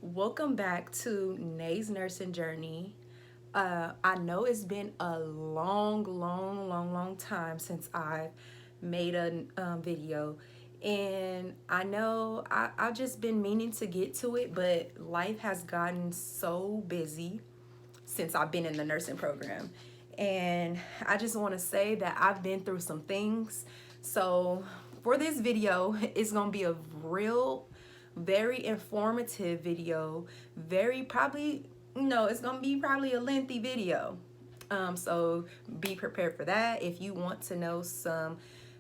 Welcome back to Nay's nursing journey. I know it's been a long time since I've made a video, and I know I've just been meaning to get to it, but life has gotten so busy since I've been in the nursing program. And I just want to say that I've been through some things. So for this video, it's going to be a real, very informative video. Very probably, no, it's going to be probably a lengthy video. So be prepared for that. If you want to know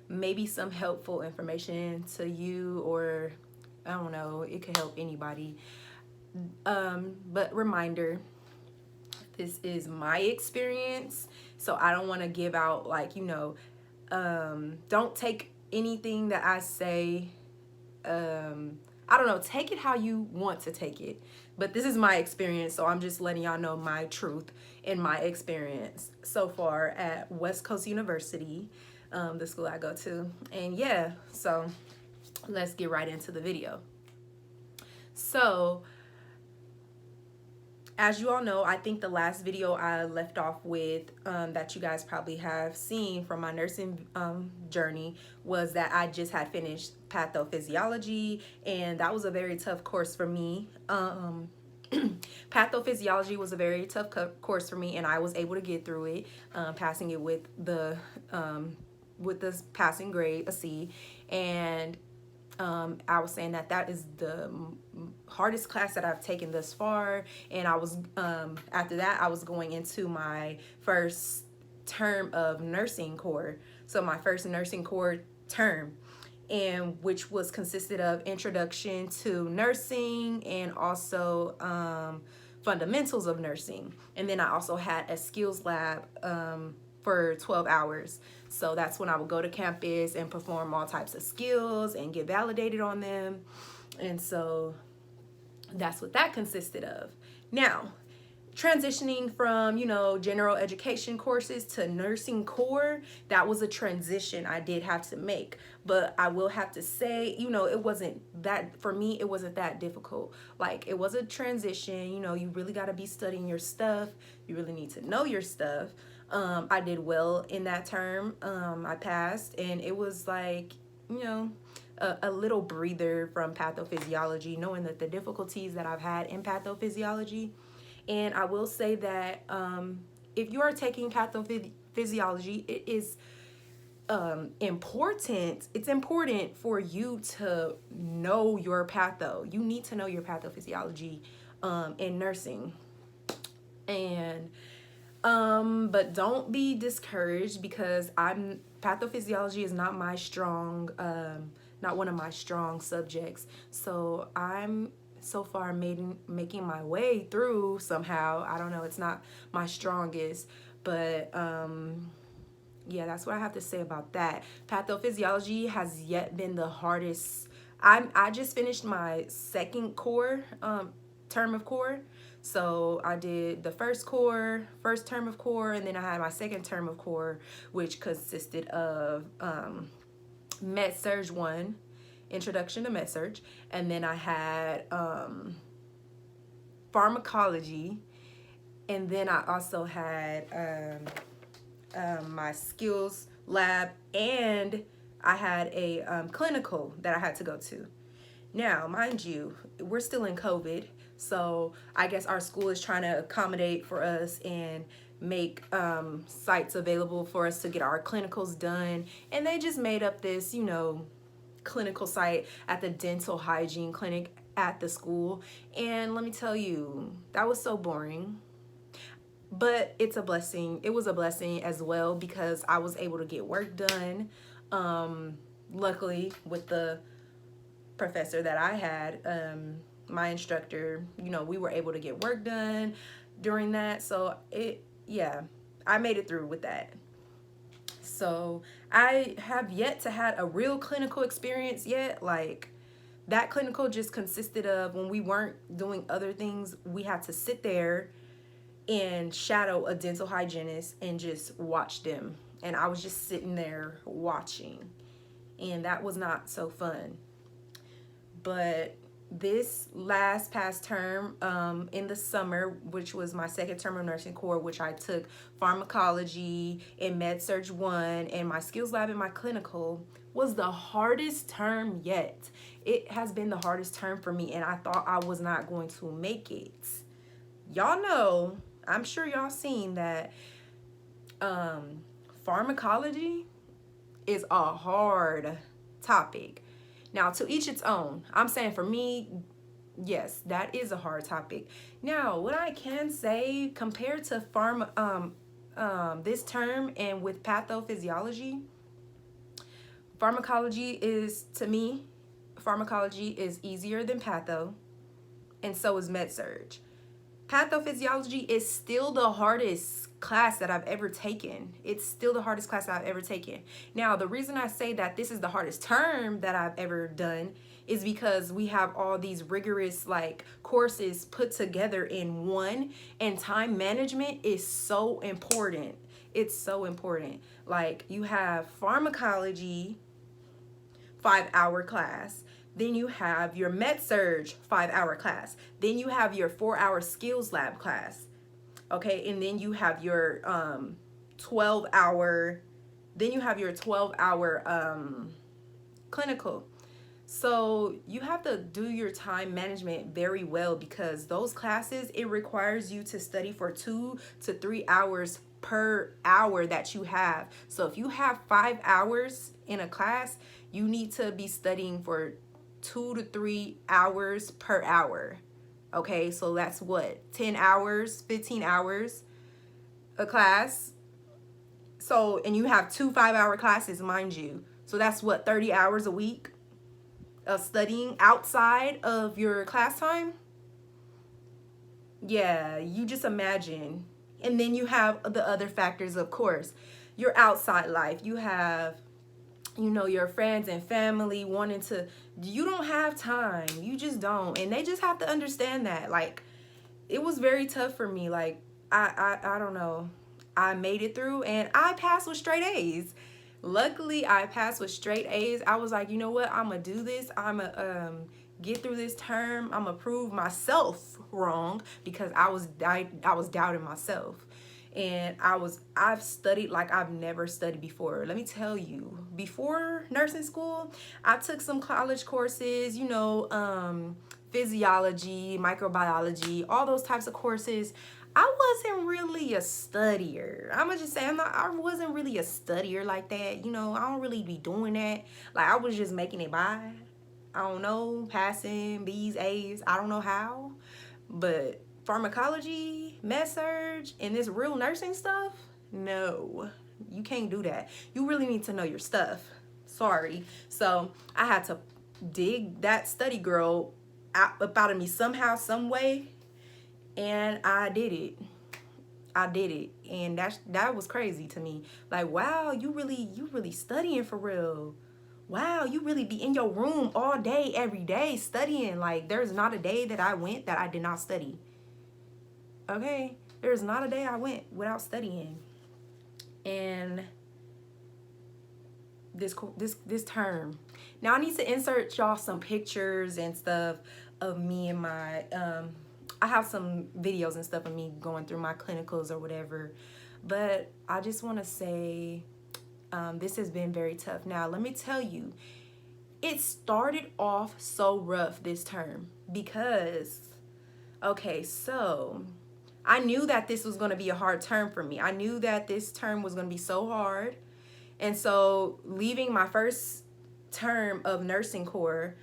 maybe some helpful information to you, or I don't know, it could help anybody. But reminder, this is my experience, so I don't want to give out don't take anything that I say, I don't know, take it how you want to take it, but this is my experience, so I'm just letting y'all know my truth and my experience so far at West Coast University, the school I go to. And yeah, so let's get right into the video. So as you all know, I think the last video I left off with, that you guys probably have seen from my nursing journey, was that I just had finished pathophysiology, and that was a very tough course for me. Pathophysiology was a very tough course for me, and I was able to get through it, passing it with this passing grade, a C. And I was saying that is the hardest class that I've taken thus far, and I was after that I was going into my first term of nursing core, so my first nursing core term, and which was consisted of introduction to nursing and also fundamentals of nursing, and then I also had a skills lab for 12 hours. So that's when I would go to campus and perform all types of skills and get validated on them. And so that's what that consisted of. Now, transitioning from, general education courses to nursing core, that was a transition I did have to make. But I will have to say, it wasn't that, for me, it wasn't that difficult. Like, it was a transition, you really got to be studying your stuff. You really need to know your stuff. I did well in that term. I passed, and it was like, a little breather from pathophysiology, knowing that the difficulties that I've had in pathophysiology. And I will say that if you are taking pathophysiology, it is important. It's important for you to know your patho. You need to know your pathophysiology in nursing. And but don't be discouraged, because pathophysiology is not my strong, not one of my strong subjects. So I'm so far making my way through somehow. I don't know, it's not my strongest, but yeah, that's what I have to say about that. Pathophysiology has yet been the hardest. I just finished my second core, term of core. So I did the first term of core, and then I had my second term of core, which consisted of Surg 1, introduction to Surg, and then I had pharmacology, and then I also had my skills lab, and I had a clinical that I had to go to. Now, mind you, we're still in COVID, so I guess our school is trying to accommodate for us and make sites available for us to get our clinicals done. And they just made up this, clinical site at the dental hygiene clinic at the school. And let me tell you, that was so boring. But it's a blessing. It was a blessing as well, because I was able to get work done. Luckily, with the professor that I had, my instructor, we were able to get work done during that. So I made it through with that. So I have yet to had a real clinical experience yet. Like, that clinical just consisted of, when we weren't doing other things, we had to sit there and shadow a dental hygienist and just watch them. And I was just sitting there watching, and that was not so fun. But this past term, in the summer, which was my second term of nursing corps, which I took pharmacology and med surg 1 and my skills lab and my clinical, was the hardest term yet. It has been the hardest term for me, and I thought I was not going to make it. Y'all know, I'm sure y'all seen that pharmacology is a hard topic. Now, to each its own. I'm saying for me, yes, that is a hard topic. Now, what I can say compared to this term and with pathophysiology, pharmacology is, to me, pharmacology is easier than patho, and so is med surg. Pathophysiology is still the hardest class that I've ever taken. It's still the hardest class that I've ever taken. Now, the reason I say that this is the hardest term that I've ever done is because we have all these rigorous like courses put together in one, and time management is so important. It's so important. Like, you have pharmacology 5-hour class. Then you have your med surg 5-hour class. Then you have your 4-hour skills lab class. Okay, and then you have your 12-hour, then you have your 12-hour clinical. So you have to do your time management very well, because those classes, it requires you to study for 2 to 3 hours per hour that you have. So if you have 5 hours in a class, you need to be studying for 2 to 3 hours per hour. Okay, so that's what, 10 hours, 15 hours a class. So, and you have 2 5-hour classes, mind you. So that's what, 30 hours a week of studying outside of your class time. Yeah, you just imagine. And then you have the other factors, of course. Your outside life. You have, you know, your friends and family wanting to, you don't have time. You just don't. And they just have to understand that. Like, it was very tough for me. like I don't know, I made it through, and I passed with straight A's. Luckily, I passed with straight A's. I was like, you know what, I'm gonna do this. I'm gonna get through this term. I'm gonna prove myself wrong, because I was doubting myself. And I've studied like I've never studied before. Let me tell you, before nursing school, I took some college courses, you know, physiology, microbiology, all those types of courses. I wasn't really a studier. I'm gonna just say I wasn't really a studier like that. You know, I don't really be doing that. Like, I was just making it by. I don't know, passing B's, A's. I don't know how, but pharmacology, med surg, and this real nursing stuff, no, you can't do that. You really need to know your stuff. Sorry. So I had to dig that study girl up out of me somehow, some way, and I did it. And that was crazy to me. Like, wow, you really studying for real. Wow, you really be in your room all day, every day studying. Like, there's not a day that I went that I did not study. Okay, there's not a day I went without studying. And this term. Now, I need to insert y'all some pictures and stuff of me and my I have some videos and stuff of me going through my clinicals or whatever. But I just want to say this has been very tough. Now, let me tell you, it started off so rough this term because, okay, so I knew that this was going to be a hard term for me. I knew that this term was going to be so hard. And so leaving my first term of nursing corps,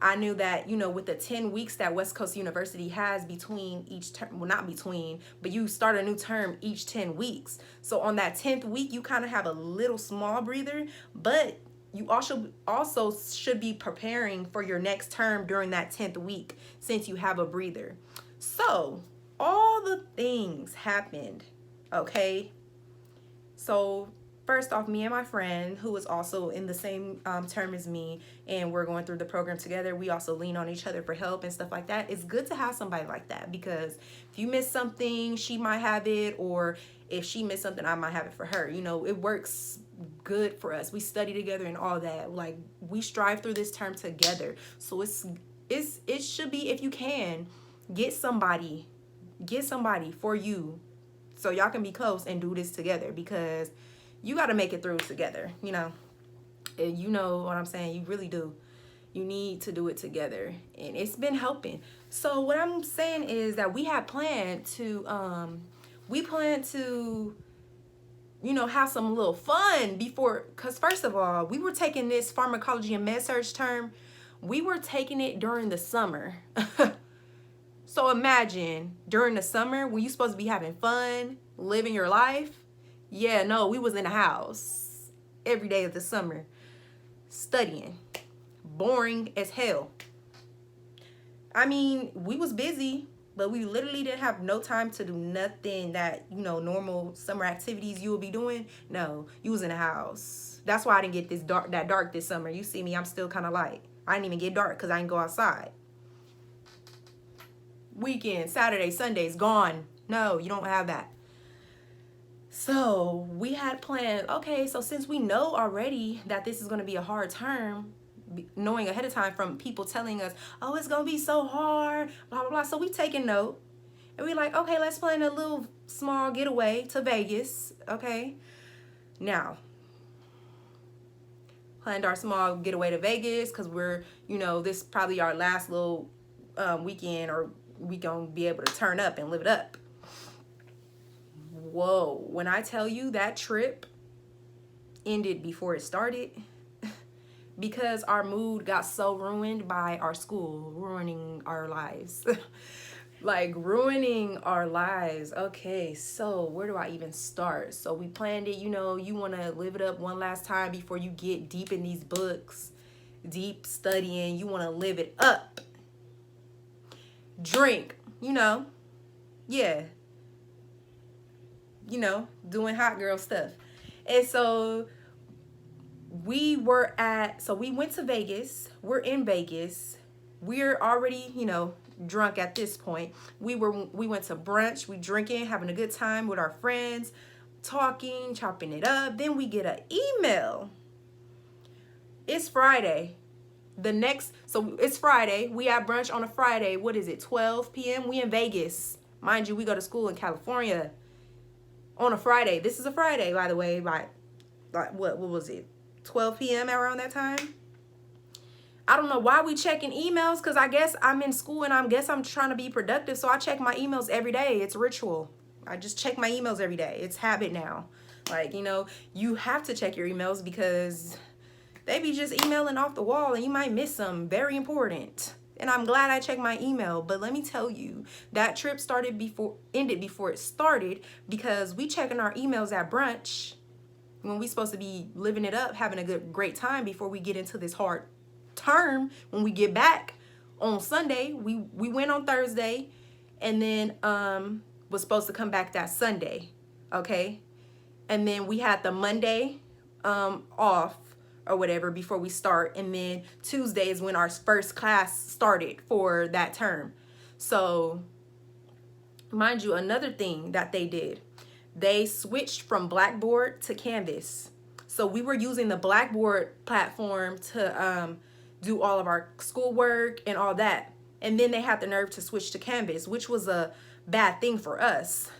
I knew that, you know, with the 10 weeks that West Coast University has between each term, well, not between, but you start a new term each 10 weeks. So on that 10th week, you kind of have a little small breather, but you also should be preparing for your next term during that 10th week since you have a breather. So all the things happened, okay? So first off, me and my friend, who was also in the same term as me, and we're going through the program together, we also lean on each other for help and stuff like that. It's good to have somebody like that, because if you miss something, she might have it, or if she missed something, I might have it for her. You know, it works good for us. We study together and all that. Like, we strive through this term together. So it's it should be, if you can, get somebody for you, so y'all can be close and do this together, because you got to make it through together, you know. And you know what I'm saying, you really do. You need to do it together, and it's been helping. So what I'm saying is that we had planned to you know, have some little fun before, because first of all, we were taking this pharmacology and med surg term, we were taking it during the summer. So imagine during the summer when you're supposed to be having fun, living your life. Yeah, no, we was in the house every day of the summer studying. Boring as hell. I mean, we was busy, but we literally didn't have no time to do nothing that, you know, normal summer activities you would be doing. No, you was in the house. That's why I didn't get that dark this summer. You see me, I'm still kind of light. I didn't even get dark because I didn't go outside. Weekend, Saturday, Sunday's gone. No, you don't have that. So we had planned, okay, so since we know already that this is going to be a hard term, knowing ahead of time from people telling us, oh, it's gonna be so hard, blah blah blah, so we taking note, and we like, okay, let's plan a little small getaway to Vegas. Okay, now planned our small getaway to Vegas because we're, you know, this is probably our last little weekend, or we gonna be able to turn up and live it up. Whoa, when I tell you that trip ended before it started, because our mood got so ruined by our school ruining our lives. Like ruining our lives. Okay, so where do I even start? So we planned it, you know, you want to live it up one last time before you get deep in these books, deep studying. You want to live it up. Drink, you know. Yeah. You know, doing hot girl stuff. And so we went to Vegas. We're in Vegas. We're already, you know, drunk at this point. We went to brunch. We drinking, having a good time with our friends, talking, chopping it up. Then we get an email. It's Friday. So it's Friday. We at brunch on a Friday. What is it? 12 p.m. We in Vegas. Mind you, we go to school in California on a Friday. This is a Friday, by the way. Like what was it? 12 p.m. around that time. I don't know why we checking emails, because I guess I'm in school and I'm trying to be productive, so I check my emails every day. It's ritual. I just check my emails every day. It's habit now. Like, you know, you have to check your emails because they be just emailing off the wall and you might miss some very important. And I'm glad I checked my email, but let me tell you, that trip ended before it started, because we checking our emails at brunch when we supposed to be living it up, having a great time before we get into this hard term. When we get back on Sunday, we went on Thursday, and then was supposed to come back that Sunday, okay? And then we had the Monday off or whatever before we start, and then Tuesday is when our first class started for that term. So mind you, another thing that they did, they switched from Blackboard to Canvas. So we were using the Blackboard platform to do all of our schoolwork and all that. And then they had the nerve to switch to Canvas, which was a bad thing for us,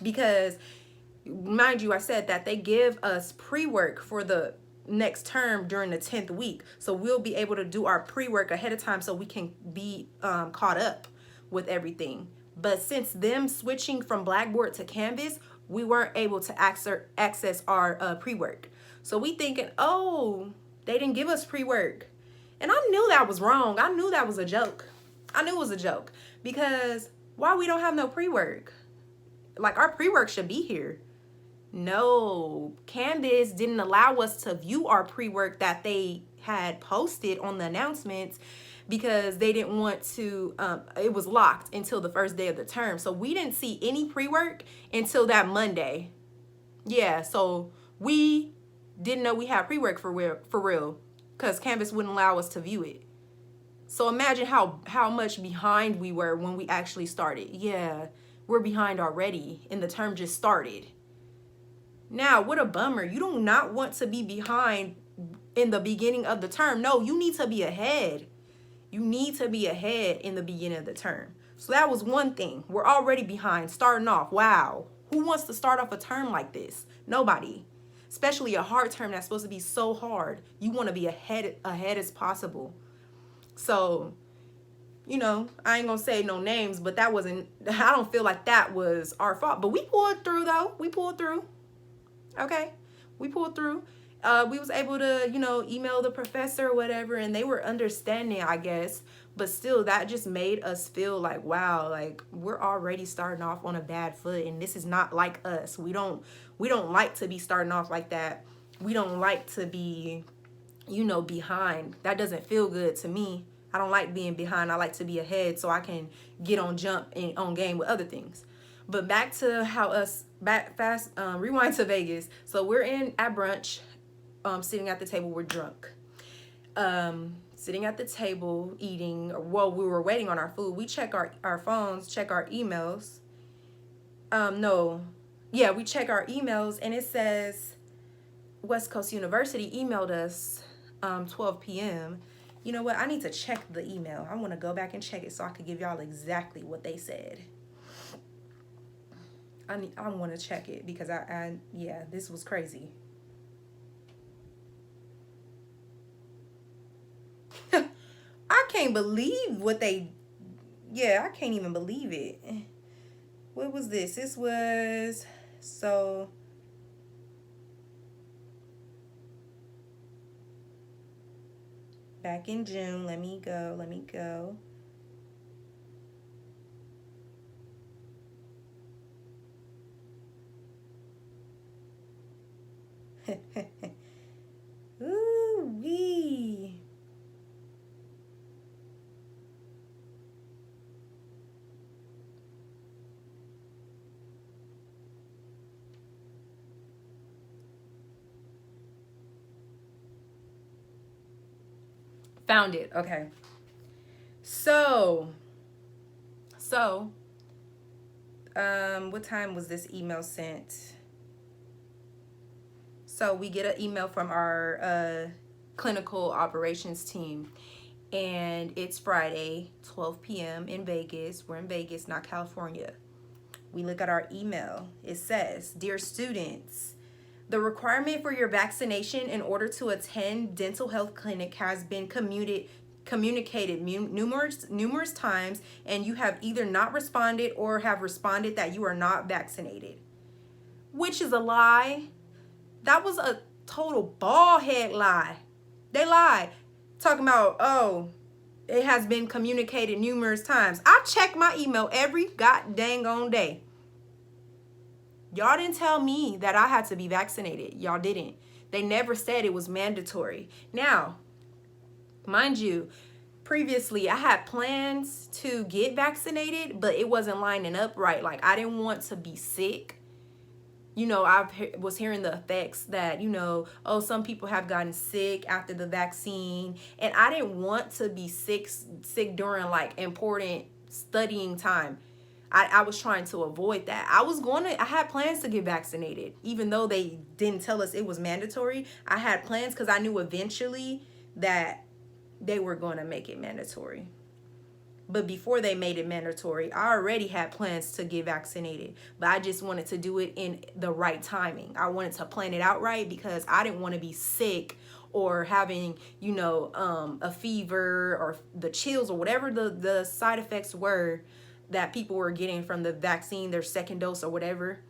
because mind you, I said that they give us pre-work for the next term during the 10th week. So we'll be able to do our pre-work ahead of time so we can be caught up with everything. But since them switching from Blackboard to Canvas, we weren't able to access our pre-work. So we thinking, oh, they didn't give us pre-work. And I knew that was wrong. I knew that was a joke. I knew it was a joke, because why we don't have no pre-work? Like, our pre-work should be here. No, Canvas didn't allow us to view our pre-work that they had posted on the announcements, because they didn't want to, it was locked until the first day of the term. So we didn't see any pre-work until that Monday. Yeah, so we didn't know we had pre-work for real, because Canvas wouldn't allow us to view it. So imagine how much behind we were when we actually started. Yeah, we're behind already, and the term just started. Now, what a bummer. You do not want to be behind in the beginning of the term. No, you need to be ahead. You need to be ahead in the beginning of the term. So that was one thing. We're already behind starting off. Wow. Who wants to start off a term like this? Nobody. Especially a hard term that's supposed to be so hard. You want to be ahead as possible. So, you know, I ain't gonna say no names, but that wasn't, I don't feel like that was our fault. But we pulled through though. We pulled through. Okay. We pulled through. We was able to, you know, email the professor or whatever, and they were understanding, I guess. But still, that just made us feel like, wow, like we're already starting off on a bad foot, and this is not like us. We don't like to be starting off like that. We don't like to be, you know, behind. That doesn't feel good to me. I don't like being behind. I like to be ahead so I can get on jump and on game with other things. But back to how us rewind to Vegas. So we're at brunch, sitting at the table. We're drunk. Sitting at the table eating. Well, we were waiting on our food. We check our phones, check our emails. We check our emails, and it says West Coast University emailed us 12 p.m. You know what? I need to check the email. I want to go back and check it so I could give y'all exactly what they said. I want to check it because yeah, this was crazy. I can't believe what I can't even believe it. What was this? This was, so back in June. Let me go. Ooh-wee. Found it. Okay. So, what time was this email sent? So we get an email from our clinical operations team, and it's Friday, 12 p.m. in Vegas. We're in Vegas, not California. We look at our email. It says, "Dear students, the requirement for your vaccination in order to attend dental health clinic has been communicated numerous times, and you have either not responded or have responded that you are not vaccinated," which is a lie. That was a total ballhead lie. They lied, talking about, oh, it has been communicated numerous times. I check my email every god dang on day. Y'all didn't tell me that I had to be vaccinated. Y'all didn't. They never said it was mandatory. Now, mind you, previously I had plans to get vaccinated, but it wasn't lining up right. Like, I didn't want to be sick. You know, I was hearing the effects that, you know, oh, some people have gotten sick after the vaccine. And I didn't want to be sick during like important studying time. I was trying to avoid that. I had plans to get vaccinated, even though they didn't tell us it was mandatory. I had plans because I knew eventually that they were going to make it mandatory. But before they made it mandatory, I already had plans to get vaccinated, but I just wanted to do it in the right timing. I wanted to plan it out right because I didn't want to be sick or having, you know, a fever or the chills or whatever the side effects were that people were getting from the vaccine, their second dose or whatever.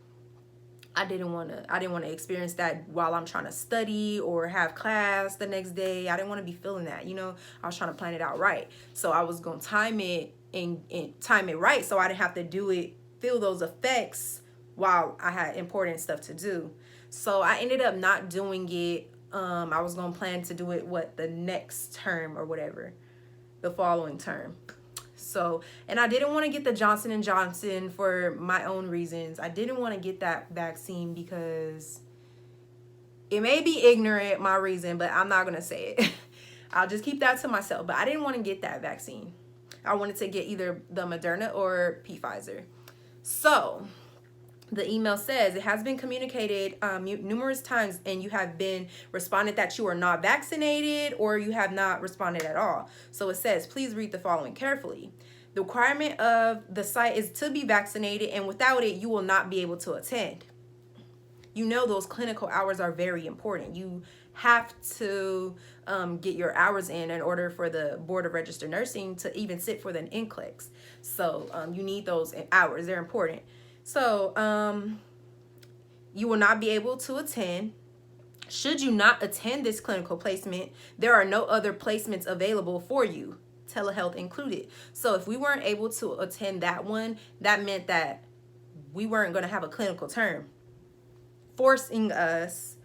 I didn't want to experience that while I'm trying to study or have class the next day. I didn't want to be feeling that, you know. I was trying to plan it out right. So I was going to time it right so I didn't have to feel those effects while I had important stuff to do. So I ended up not doing it. I was going to plan to do it the next term or whatever, the following term. So, and I didn't want to get the Johnson & Johnson for my own reasons. I didn't want to get that vaccine because it may be ignorant, my reason, but I'm not going to say it. I'll just keep that to myself. But I didn't want to get that vaccine. I wanted to get either the Moderna or Pfizer. So the email says it has been communicated numerous times, and you have been responded that you are not vaccinated, or you have not responded at all. So it says, please read the following carefully. The requirement of the site is to be vaccinated, and without it, you will not be able to attend. You know, those clinical hours are very important. You have to get your hours in order for the Board of Registered Nursing to even sit for the NCLEX. So you need those hours. They're important. So you will not be able to attend. Should you not attend this clinical placement, there are no other placements available for you, telehealth included. So if we weren't able to attend that one, that meant that we weren't going to have a clinical term, forcing us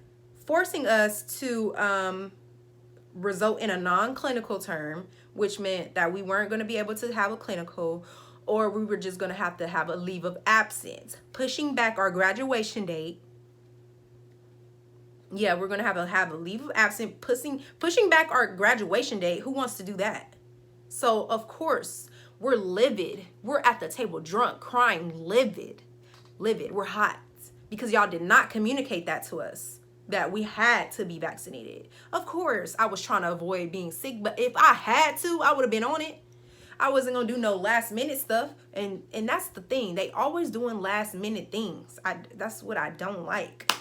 to result in a non-clinical term, which meant that we weren't going to be able to have a clinical, or we were just going to have a leave of absence, pushing back our graduation date. Yeah, we're going to have a leave of absence, pushing back our graduation date. Who wants to do that? So, of course, we're livid. We're at the table drunk, crying, livid. We're hot because y'all did not communicate that to us, that we had to be vaccinated. Of course, I was trying to avoid being sick, but if I had to, I would have been on it. I wasn't gonna do no last minute stuff, and that's the thing. They always doing last minute things. That's what I don't like.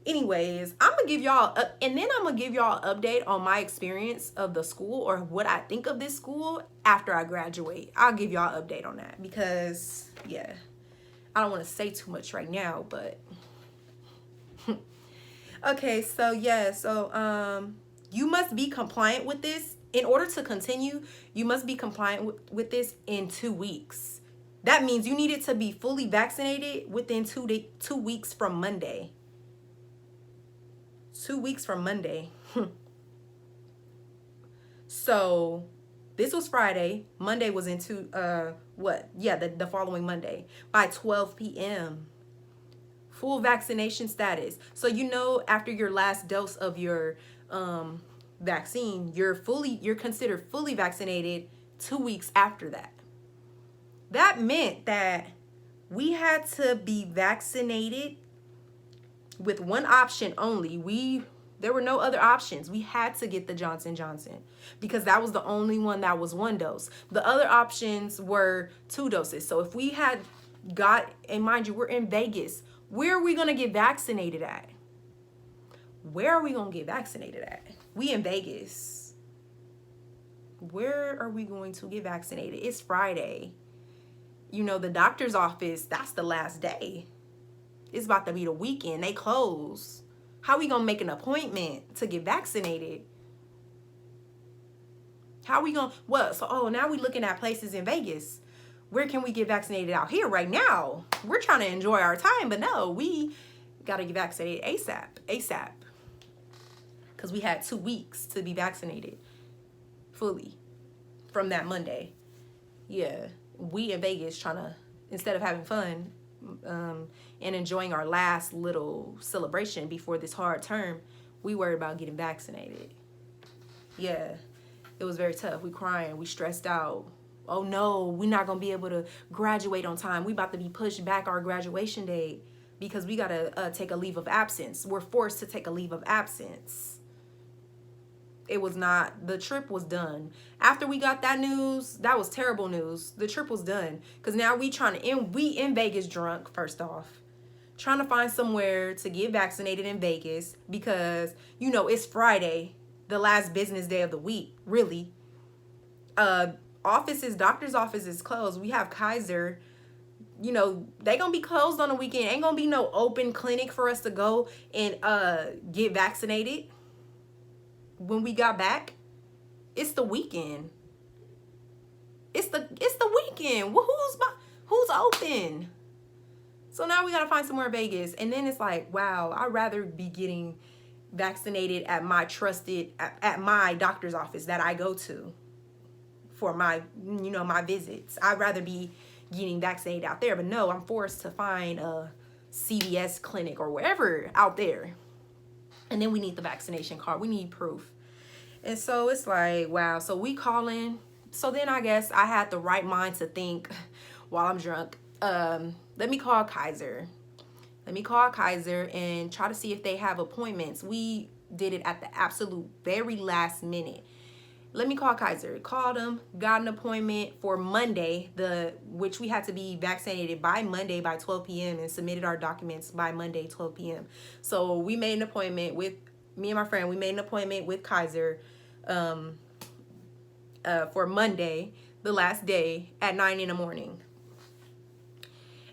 Anyways, I'm gonna give y'all an update on my experience of the school, or what I think of this school after I graduate. I'll give y'all an update on that, because yeah, I don't want to say too much right now, but okay. So yeah, so you must be compliant with this. In order to continue, you must be compliant with this in 2 weeks. That means you needed to be fully vaccinated within 2 weeks from Monday. 2 weeks from Monday. So this was Friday. Monday was into the following Monday by 12 p.m. Full vaccination status. So you know, after your last dose of your vaccine, you're considered fully vaccinated 2 weeks after that. That meant that we had to be vaccinated with one option only. There were no other options. We had to get the Johnson & Johnson because that was the only one that was 1 dose. The other options were 2 doses. So if we had and mind you, we're in Vegas. Where are we going to get vaccinated at? Where are we going to get vaccinated at? We in Vegas. Where are we going to get vaccinated? It's Friday. You know, the doctor's office, that's the last day. It's about to be the weekend. They close. How we going to make an appointment to get vaccinated? How we going to, what? So, now we looking at places in Vegas. Where can we get vaccinated out here right now? We're trying to enjoy our time, but no, we got to get vaccinated ASAP. Because we had 2 weeks to be vaccinated fully from that Monday. Yeah, we in Vegas trying to, instead of having fun and enjoying our last little celebration before this hard term, we worried about getting vaccinated. Yeah, it was very tough. We crying, we stressed out. Oh no, we're not going to be able to graduate on time. We about to be pushed back our graduation date because we got to take a leave of absence. We're forced to take a leave of absence. It was not, the trip was done. After we got that news, that was terrible news. The trip was done. Because now we in Vegas drunk, first off. Trying to find somewhere to get vaccinated in Vegas because, you know, it's Friday, the last business day of the week, really. Doctor's office is closed. We have Kaiser. You know, they gonna be closed on the weekend. Ain't gonna be no open clinic for us to go and get vaccinated. When we got back, it's the weekend. It's the weekend. Who's open? So now we gotta find somewhere in Vegas, and then it's like, wow, I'd rather be getting vaccinated at my doctor's office that I go to for my visits. I'd rather be getting vaccinated out there, but no, I'm forced to find a CVS clinic or wherever out there. And then we need the vaccination card. We need proof. And so it's like, wow. So we calling. So then I guess I had the right mind to think while I'm drunk, let me call Kaiser. let me call Kaiser and try to see if they have appointments. We did it at the absolute very last minute. Let me call Kaiser. Called them, got an appointment for Monday, which we had to be vaccinated by Monday by 12 p.m. and submitted our documents by Monday 12 p.m. So we made an appointment with me and my friend. We made an appointment with Kaiser for Monday, the last day, at 9 in the morning.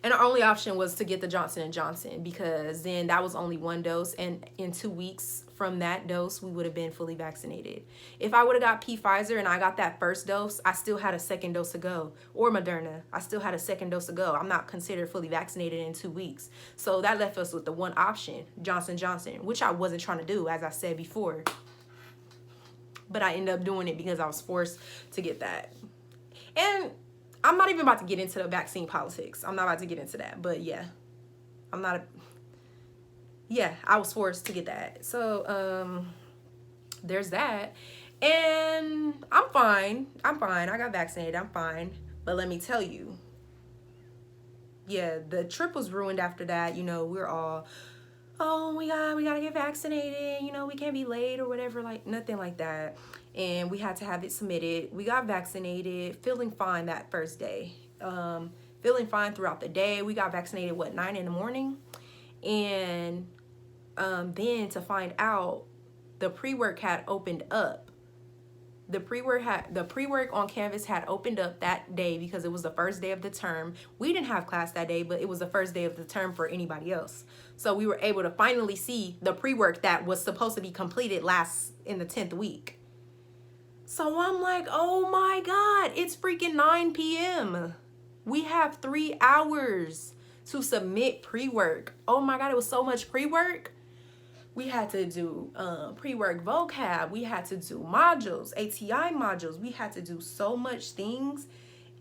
And our only option was to get the Johnson & Johnson, because then that was only one dose. And in 2 weeks from that dose, we would have been fully vaccinated. If I would have got Pfizer and I got that first dose, I still had a second dose to go. Or Moderna, I still had a second dose to go. I'm not considered fully vaccinated in 2 weeks. So that left us with the one option, Johnson & Johnson, which I wasn't trying to do, as I said before. But I ended up doing it because I was forced to get that. And I'm not even about to get into the vaccine politics. I'm not about to get into that. But yeah, I was forced to get that. So there's that. And I'm fine. I got vaccinated. I'm fine. But let me tell you, yeah, the trip was ruined after that. You know, we're all, oh my God, we gotta get vaccinated. You know, we can't be late or whatever, like nothing like that. And we had to have it submitted. We got vaccinated, feeling fine that first day. Feeling fine throughout the day. We got vaccinated, 9 in the morning? And then to find out, the pre-work had opened up. The pre-work on Canvas had opened up that day because it was the first day of the term. We didn't have class that day, but it was the first day of the term for anybody else. So we were able to finally see the pre-work that was supposed to be completed in the 10th week. So I'm like, oh my God, it's freaking 9 p.m. We have 3 hours to submit pre-work. Oh my God, it was so much pre-work. We had to do pre-work vocab. We had to do modules, ATI modules. We had to do so much things.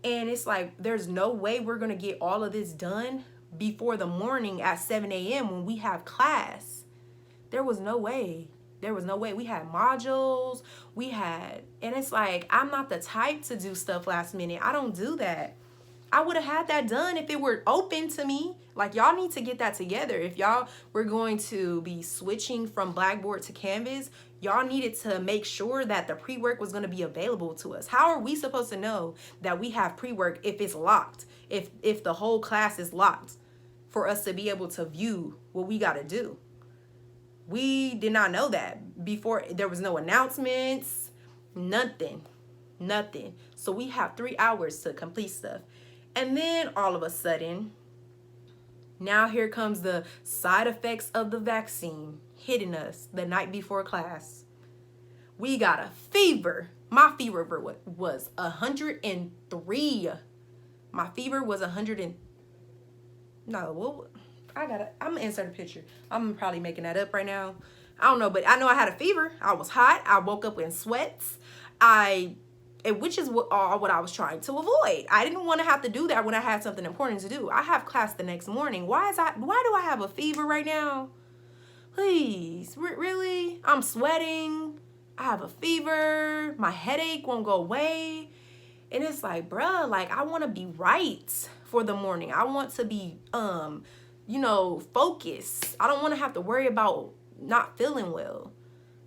And it's like, there's no way we're going to get all of this done before the morning at 7 a.m. when we have class. There was no way. There was no way. We had modules. And it's like, I'm not the type to do stuff last minute. I don't do that. I would have had that done if it were open to me. Like, y'all need to get that together. If y'all were going to be switching from Blackboard to Canvas, y'all needed to make sure that the pre-work was going to be available to us. How are we supposed to know that we have pre-work if it's locked? If the whole class is locked for us to be able to view what we got to do? We did not know that before. There was no announcements, nothing. So we have 3 hours to complete stuff. And then all of a sudden, now here comes the side effects of the vaccine hitting us the night before class. We got a fever. My fever was 103. My fever was 100 I'm gonna insert a picture. I'm probably making that up right now. I don't know, but I know I had a fever. I was hot. I woke up in sweats. Which is what I was trying to avoid. I didn't want to have to do that when I had something important to do. I have class the next morning. Why do I have a fever right now? Please, really? I'm sweating. I have a fever. My headache won't go away. And it's like, bruh, like, I want to be right for the morning. I want to be, focused. I don't want to have to worry about not feeling well.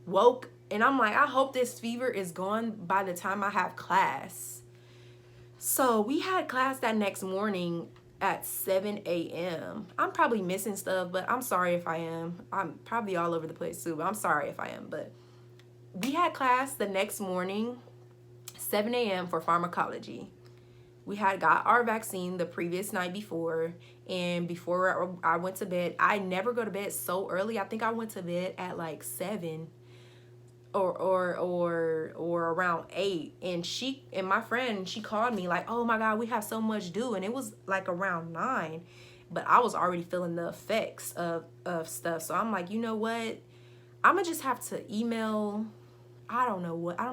Woke. And I'm like, I hope this fever is gone by the time I have class. So we had class that next morning at 7 a.m. I'm probably missing stuff, but I'm sorry if I am. I'm probably all over the place too, but I'm sorry if I am. But we had class the next morning, 7 a.m. for pharmacology. We had got our vaccine the previous night before, and before I went to bed, I never go to bed so early. I think I went to bed at like 7 or around 8, and my friend, she called me like, oh my God, we have so much due, and it was like around 9, but I was already feeling the effects of stuff. So I'm like, you know what, I'm gonna just have to email. I don't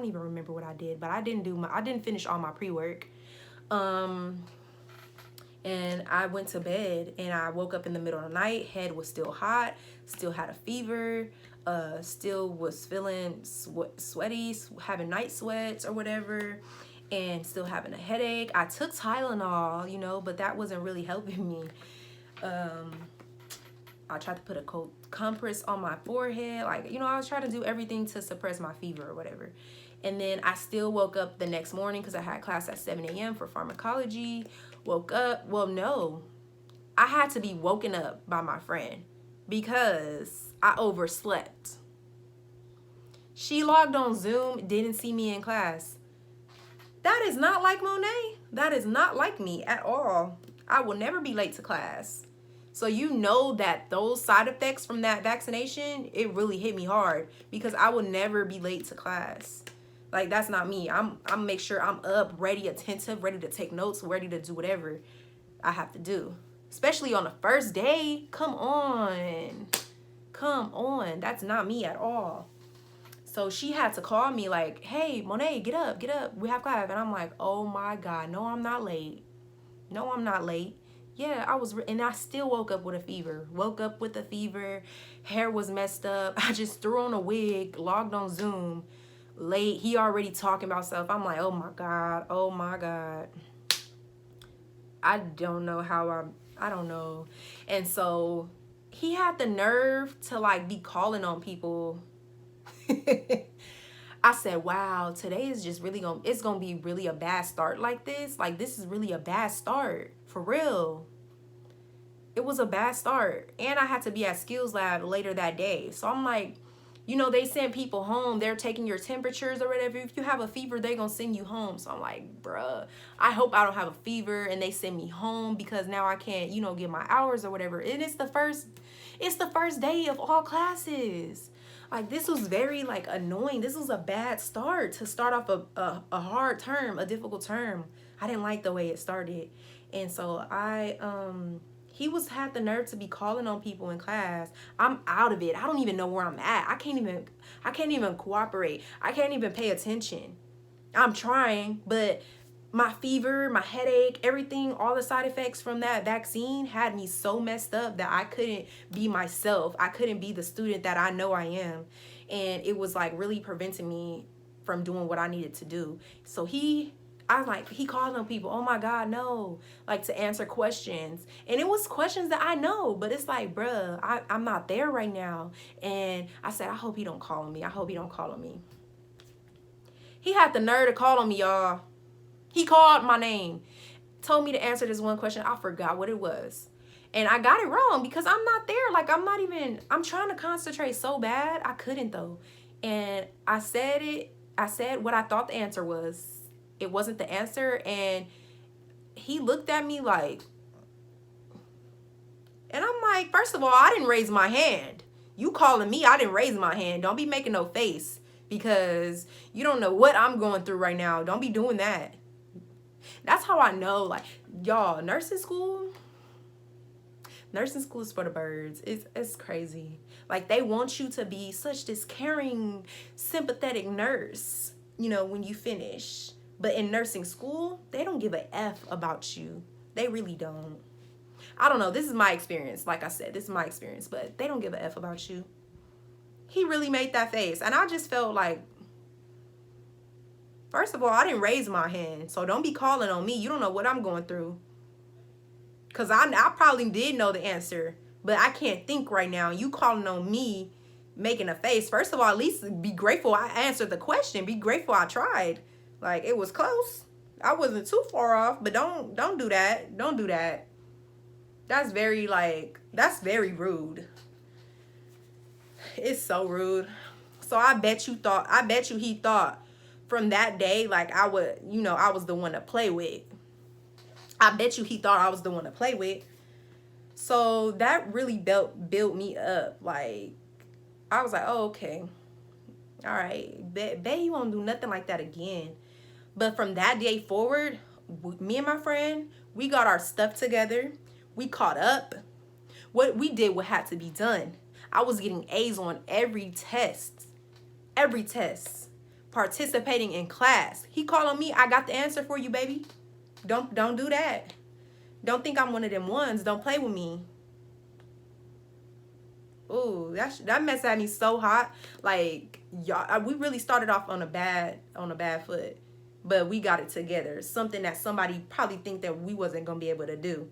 even remember what I did, but I didn't finish all my pre-work. And I went to bed, and I woke up in the middle of the night. Head was still hot, still had a fever, still was feeling sweaty, having night sweats or whatever, and still having a headache. I took Tylenol, but that wasn't really helping me. I tried to put a cold compress on my forehead. Like, you know, I was trying to do everything to suppress my fever or whatever. And then I still woke up the next morning because I had class at 7 a.m. for pharmacology. Woke up. Well, no. I had to be woken up by my friend because I overslept. She logged on Zoom, didn't see me in class. That is not like Monet. That is not like me at all. I will never be late to class. So you know that those side effects from that vaccination, it really hit me hard because I will never be late to class. Like, that's not me. I'm make sure I'm up, ready, attentive, ready to take notes, ready to do whatever I have to do. Especially on the first day. Come on. Come on. That's not me at all. So she had to call me like, hey, Monet, get up, we have class. And I'm like, oh my God, no, I'm not late. No, I'm not late. Yeah, and I still woke up with a fever. Hair was messed up. I just threw on a wig, logged on Zoom, late. He already talking about stuff. I'm like, oh my God. I don't know how I don't know. And so he had the nerve to like be calling on people. I said, wow, today is just really it's gonna be really a bad start like this. Like, this is really a bad start, for real. It was a bad start. And I had to be at skills lab later that day. So I'm like, you know, they send people home. They're taking your temperatures or whatever. If you have a fever, they're gonna send you home. So I'm like, bruh, I hope I don't have a fever and they send me home because now I can't, you know, get my hours or whatever. And it's the first day of all classes. Like, this was very like annoying. This was a bad start to start off a hard term, a difficult term. I didn't like the way it started. And so he had the nerve to be calling on people in class. I'm out of it. I don't even know where I'm at. I can't even cooperate. I can't even pay attention. I'm trying, but my fever, my headache, everything, all the side effects from that vaccine had me so messed up that I couldn't be myself. I couldn't be the student that I know I am. And it was like really preventing me from doing what I needed to do. So he called on people, oh my God, no, like to answer questions. And it was questions that I know, but it's like, bruh, I'm not there right now. And I said, I hope he don't call on me. He had the nerve to call on me, y'all. He called my name, told me to answer this one question. I forgot what it was. And I got it wrong because I'm not there. Like, I'm trying to concentrate so bad. I couldn't though. And I said what I thought the answer was. It wasn't the answer. And he looked at me like, and I'm like, first of all, I didn't raise my hand. You calling me, I didn't raise my hand. Don't be making no face because you don't know what I'm going through right now. Don't be doing that. That's how I know, like, y'all, nursing school is for the birds. It's crazy. Like, they want you to be such this caring, sympathetic nurse, you know, when you finish. But in nursing school, they don't give a F about you. They really don't. I don't know. This is my experience. Like I said, this is my experience. But they don't give a F about you. He really made that face. And I just felt like, first of all, I didn't raise my hand. So don't be calling on me. You don't know what I'm going through. Because I probably did know the answer. But I can't think right now. You calling on me, making a face. First of all, at least be grateful I answered the question. Be grateful I tried. Like, it was close. I wasn't too far off. But don't do that. Don't do that. That's very rude. It's so rude. So I bet you he thought from that day, like, I was the one to play with. I bet you he thought I was the one to play with. So that really built me up. Like, I was like, oh, okay. All right. Bet he won't do nothing like that again. But from that day forward, me and my friend, we got our stuff together. We caught up. What we did, what had to be done. I was getting A's on every test. Every test. Participating in class. He called on me. I got the answer for you, baby. Don't do that. Don't think I'm one of them ones. Don't play with me. Ooh, that mess had me so hot. Like, y'all, we really started off on a bad foot. But we got it together. Something that somebody probably think that we wasn't gonna be able to do.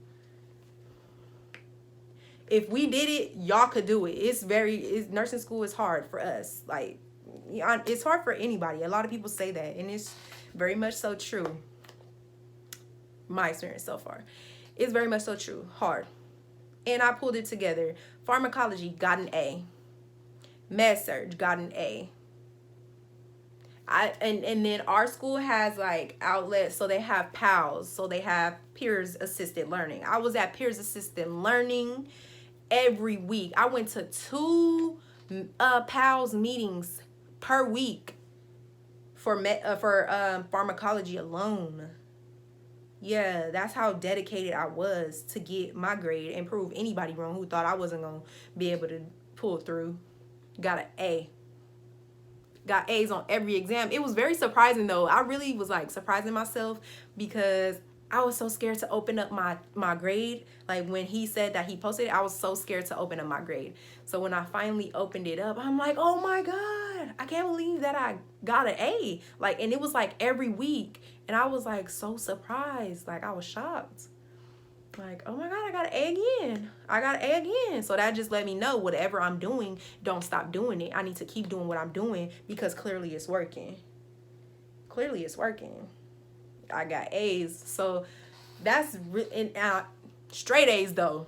If we did it, y'all could do it. Nursing school is hard for us. Like, it's hard for anybody. A lot of people say that, and it's very much so true. My experience so far, it's very much so true. Hard. And I pulled it together. Pharmacology got an A. Med-Surg got an A. And then our school has like outlets, so they have PALS, so they have peers assisted learning. I was at peers assisted learning every week. I went to 2 PALS meetings per week for pharmacology alone. Yeah, that's how dedicated I was to get my grade and prove anybody wrong who thought I wasn't gonna be able to pull through. Got an A. Got A's on every exam. It was very surprising though. I really was like surprising myself because I was so scared to open up my grade. Like when he said that he posted it, I was so scared to open up my grade. So when I finally opened it up, I'm like, oh my God, I can't believe that I got an A. Like, and it was like every week. And I was like so surprised. Like I was shocked. Like, oh my God, I got an A again. I got an A again. So that just let me know whatever I'm doing, don't stop doing it. I need to keep doing what I'm doing because clearly it's working. Clearly it's working. I got A's. So that's straight A's though.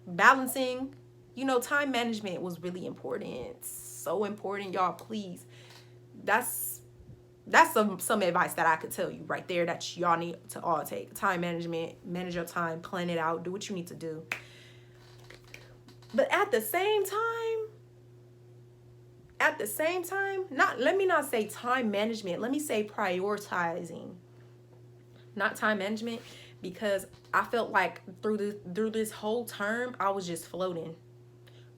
Balancing, you know, time management was really important. So important, y'all, please. That's some advice that I could tell you right there that y'all need to all take. Time management, manage your time, plan it out, do what you need to do. But at the same time, let me not say time management, let me say prioritizing. Not time management, because I felt like through this whole term, I was just floating.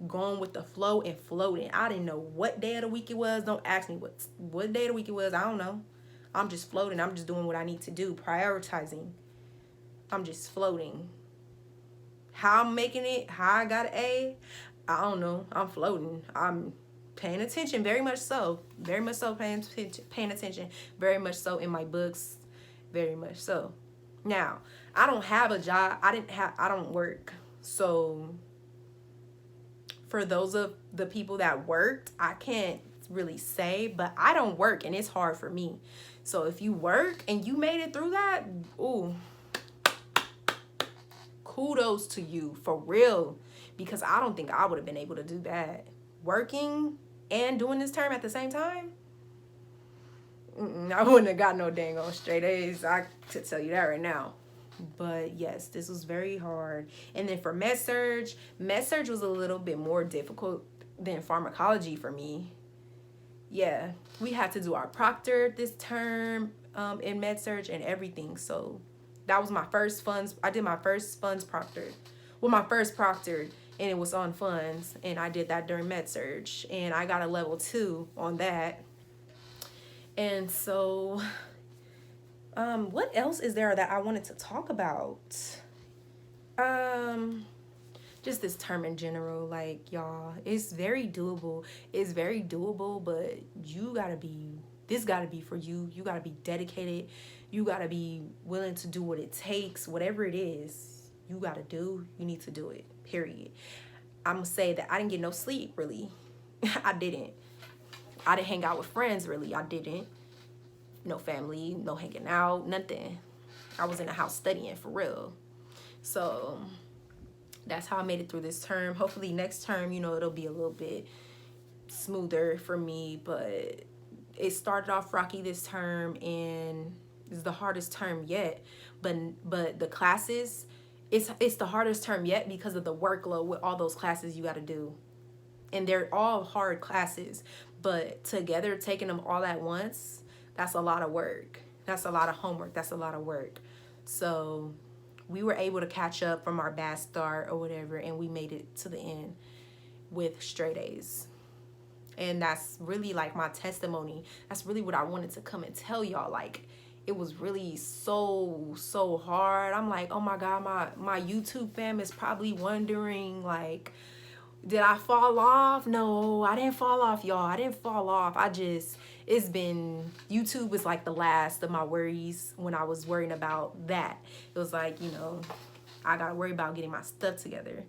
Going with the flow and floating. I didn't know what day of the week it was. Don't ask me what day of the week it was. I don't know. I'm just floating. I'm just doing what I need to do. Prioritizing. I'm just floating. How I'm making it, how I got an A, I don't know. I'm floating. I'm paying attention, very much so. Very much so paying attention. Very much so in my books. Very much so. Now, I don't have a job. I don't work. So for those of the people that worked, I can't really say, but I don't work and it's hard for me. So if you work and you made it through that, ooh, kudos to you, for real, because I don't think I would have been able to do that. Working and doing this term at the same time, I wouldn't have got no dang on straight A's. I could tell you that right now. But yes, this was very hard. And then for Med-Surg was a little bit more difficult than pharmacology for me. Yeah, we had to do our proctor this term in Med-Surg and everything. So that was my first funds. I did my first funds proctor. Well, my first proctor, and it was on funds. And I did that during Med-Surg. And I got a level 2 on that. And so what else is there that I wanted to talk about? Just this term in general, like, y'all, it's very doable. It's very doable, but this gotta be for you. You gotta be dedicated. You gotta be willing to do what it takes. Whatever it is you gotta do, you need to do it, period. I'm gonna say that I didn't get no sleep, really. I didn't hang out with friends, really. I didn't. No family, no hanging out, nothing. I was in the house studying for real. So that's how I made it through this term. Hopefully next term, you know, it'll be a little bit smoother for me. But it started off rocky this term, and it's the hardest term yet. But the classes, it's the hardest term yet because of the workload with all those classes you got to do. And they're all hard classes. But together, taking them all at once, that's a lot of work. That's a lot of homework. That's a lot of work. So we were able to catch up from our bad start or whatever, and we made it to the end with straight A's. And that's really like my testimony. That's really what I wanted to come and tell y'all. Like, it was really so hard. I'm like, oh my God, my YouTube fam is probably wondering, like, did I fall off? No, I didn't fall off, y'all. I didn't fall off. YouTube was like the last of my worries when I was worrying about that. It was like, you know, I got to worry about getting my stuff together.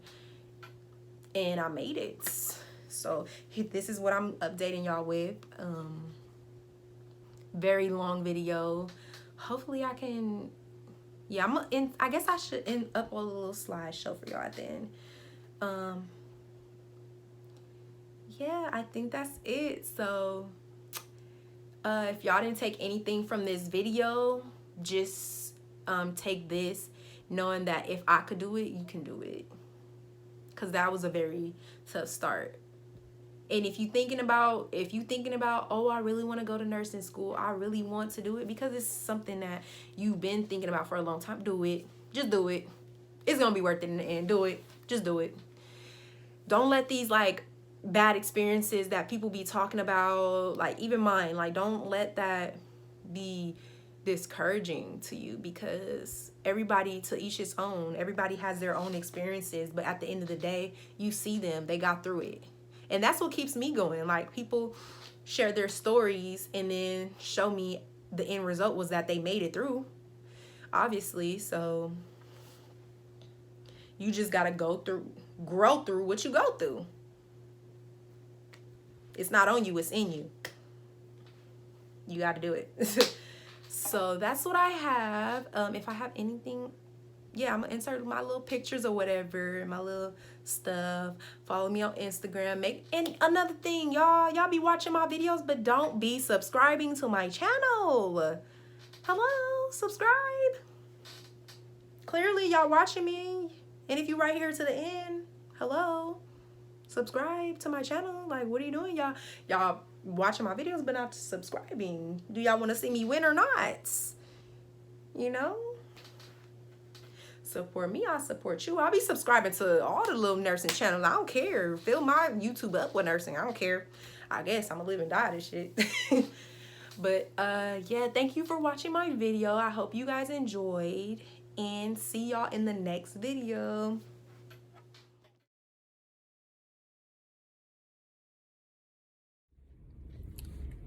and I made it. So this is what I'm updating y'all with. Very long video. Hopefully I can, yeah, I guess I should upload a little slideshow for y'all at the end. Yeah, I think that's it. So if y'all didn't take anything from this video, just take this, knowing that if I could do it, you can do it. Because that was a very tough start. And if you thinking about, oh, I really want to go to nursing school, I really want to do it, because it's something that you've been thinking about for a long time, do it. Just do it. It's gonna be worth it in the end. Do it. Just do it. Don't let these like bad experiences that people be talking about, like even mine, like don't let that be discouraging to you, because everybody, to each his own. Everybody has their own experiences, but at the end of the day, you see them, they got through it. And that's what keeps me going. Like, people share their stories and then show me the end result was that they made it through, obviously. So you just gotta grow through what you go through. It's not on you, it's in you. You gotta do it. So that's what I have. If I have anything, yeah, I'm gonna insert my little pictures or whatever, my little stuff. Follow me on Instagram. And another thing, y'all be watching my videos, but don't be subscribing to my channel. Hello, subscribe. Clearly y'all watching me, and if you right here to the end, hello, subscribe to my channel. Like, what are you doing? Y'all watching my videos but not subscribing. Do y'all want to see me win or not? You know, support me, I'll support you. I'll be subscribing to all the little nursing channels. I don't care. Fill my YouTube up with nursing. I don't care. I guess I'm gonna live and die this shit. But yeah, thank you for watching my video. I hope you guys enjoyed, and see y'all in the next video.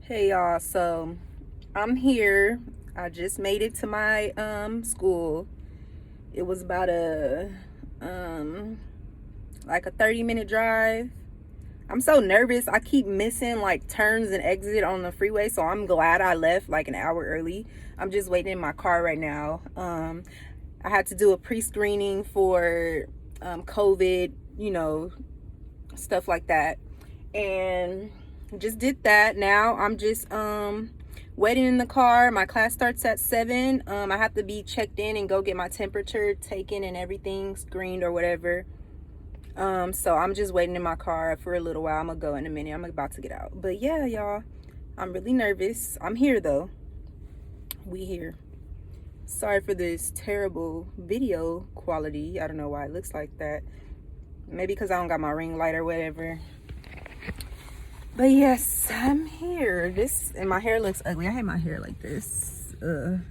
Hey y'all, so I'm here. I just made it to my school. It was about a like a 30-minute drive. I'm so nervous. I keep missing like turns and exit on the freeway, so I'm glad I left like an hour early. I'm just waiting in my car right now. I had to do a pre-screening for COVID, you know, stuff like that, and just did that. Now I'm just waiting in the car. My class starts at 7. I have to be checked in and go get my temperature taken and everything screened or whatever. So I'm just waiting in my car for a little while. I'm gonna go in a minute. I'm about to get out. But yeah, y'all, I'm really nervous. I'm here though. We here. Sorry for this terrible video quality. I don't know why it looks like that. Maybe because I don't got my ring light or whatever. But yes, I'm here. And my hair looks ugly. I hate my hair like this. And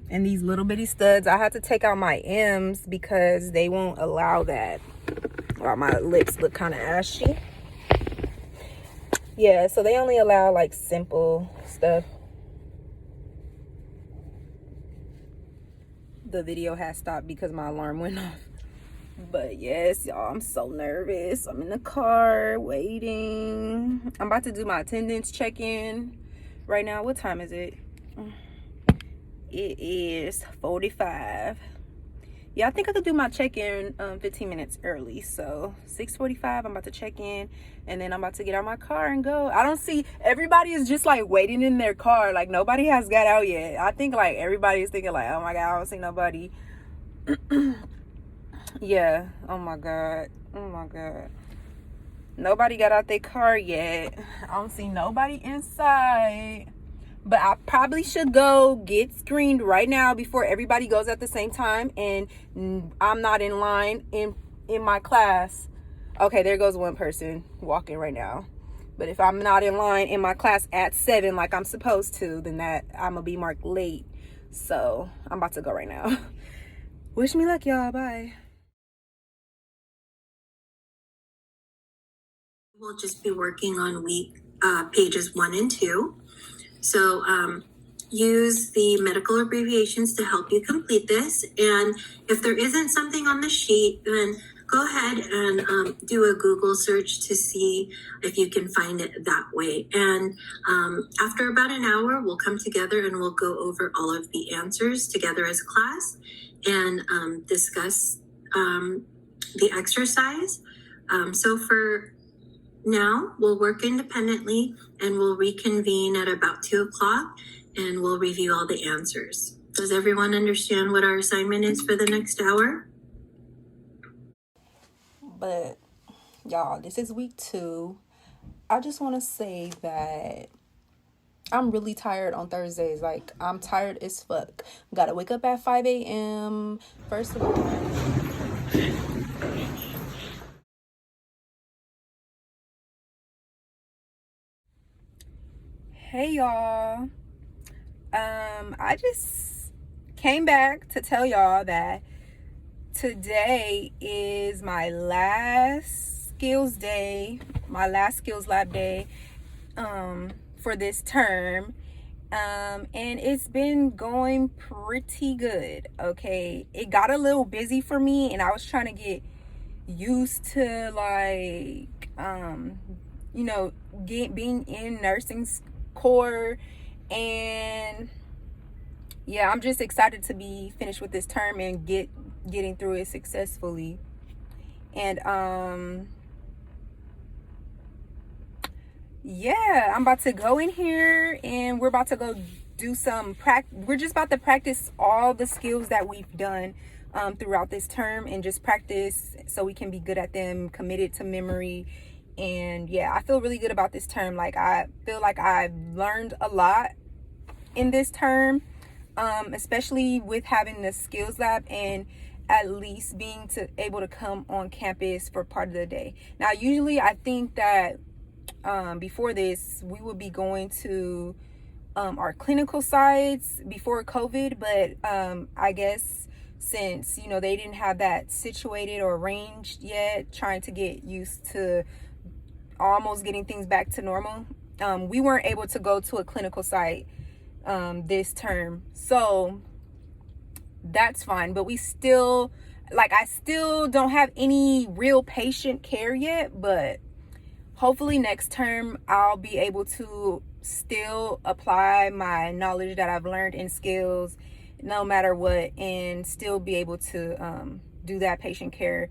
these little bitty studs, I had to take out my M's because they won't allow that. Wow, my lips look kind of ashy. Yeah, so they only allow like simple stuff. The video has stopped because my alarm went off. But yes, y'all, I'm so nervous. I'm in the car waiting. I'm about to do my attendance check-in right now. What time is it? It is 45. Yeah, I think I could do my check-in 15 minutes early. So 6:45, I'm about to check in, and then I'm about to get out my car and go. I don't see, everybody is just like waiting in their car. Like, nobody has got out yet. I think like everybody is thinking like, oh my God, I don't see nobody. Yeah, oh my God, nobody got out their car yet. I don't see nobody inside, but I probably should go get screened right now before everybody goes at the same time, and I'm not in line in my class. Okay, there goes one person walking right now. But if I'm not in line in my class at 7 like I'm supposed to, then that I'm gonna be marked late. So I'm about to go right now. Wish me luck, y'all. Bye. We'll just be working on pages 1 and 2. So use the medical abbreviations to help you complete this. And if there isn't something on the sheet, then go ahead and do a Google search to see if you can find it that way. And after about an hour, we'll come together and we'll go over all of the answers together as a class and discuss the exercise. So for now, we'll work independently and we'll reconvene at about 2 o'clock and we'll review all the answers. Does everyone understand what our assignment is for the next hour? But y'all, this is week 2. I just want to say that I'm really tired on Thursdays. Like, I'm tired as fuck. Gotta wake up at 5 a.m. First of all, hey y'all. I just came back to tell y'all that today is my last skills day, my last skills lab day for this term. And it's been going pretty good. Okay, it got a little busy for me and I was trying to get used to, like, being in nursing core. And yeah, I'm just excited to be finished with this term and getting through it successfully. And yeah, I'm about to go in here and we're about to go do some we're just about to practice all the skills that we've done throughout this term, and just practice so we can be good at them, committed to memory. And yeah, I feel really good about this term. Like, I feel like I've learned a lot in this term, especially with having the skills lab and at least being able to come on campus for part of the day. Now, usually I think that before this we would be going to our clinical sites before COVID, but I guess since they didn't have that situated or arranged yet, trying to get used to almost getting things back to normal, we weren't able to go to a clinical site this term. So that's fine, but we still, like, I still don't have any real patient care yet, but hopefully next term I'll be able to still apply my knowledge that I've learned in skills no matter what, and still be able to do that patient care.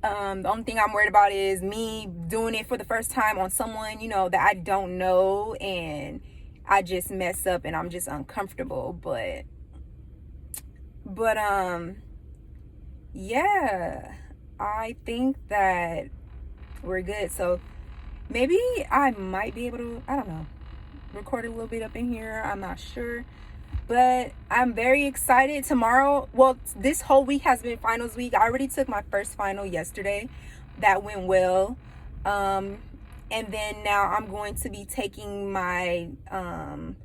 The only thing I'm worried about is me doing it for the first time on someone, that I don't know, and I just mess up and I'm just uncomfortable. But yeah, I think that we're good. So maybe I might be able to, I don't know, record a little bit up in here. I'm not sure. But I'm very excited. Tomorrow, well, this whole week has been finals week. I already took my first final yesterday. That went well. And then now I'm going to be taking my, I'm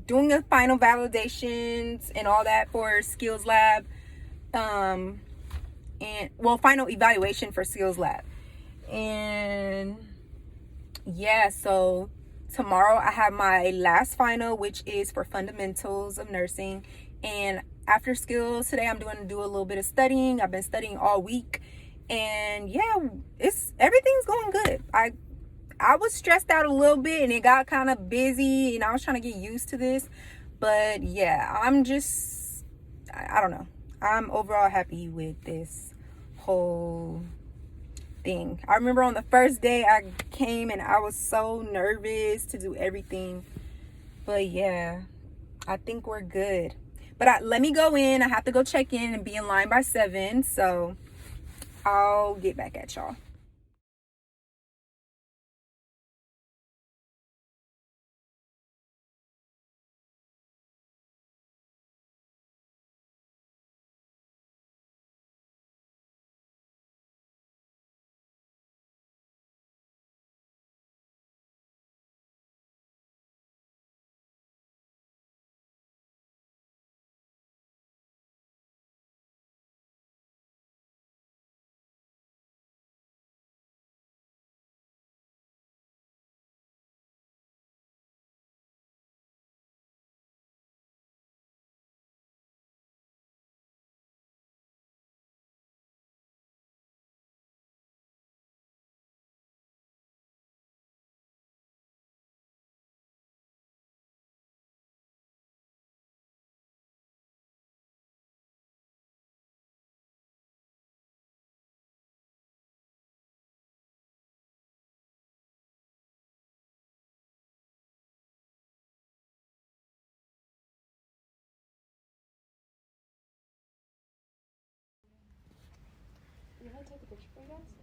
doing the final validations and all that for skills lab. And well, final evaluation for skills lab. And yeah, so tomorrow I have my last final, which is for fundamentals of nursing. And after skills today, I'm going to do a little bit of studying. I've been studying all week, and yeah, everything's going good. I was stressed out a little bit and it got kind of busy and I was trying to get used to this, but yeah, I'm just, I don't know, I'm overall happy with this whole thing. I remember on the first day I came and I was so nervous to do everything, but yeah, I think we're good. But let me go in. I have to go check in and be in line by 7, so I'll get back at y'all. picture for you guys?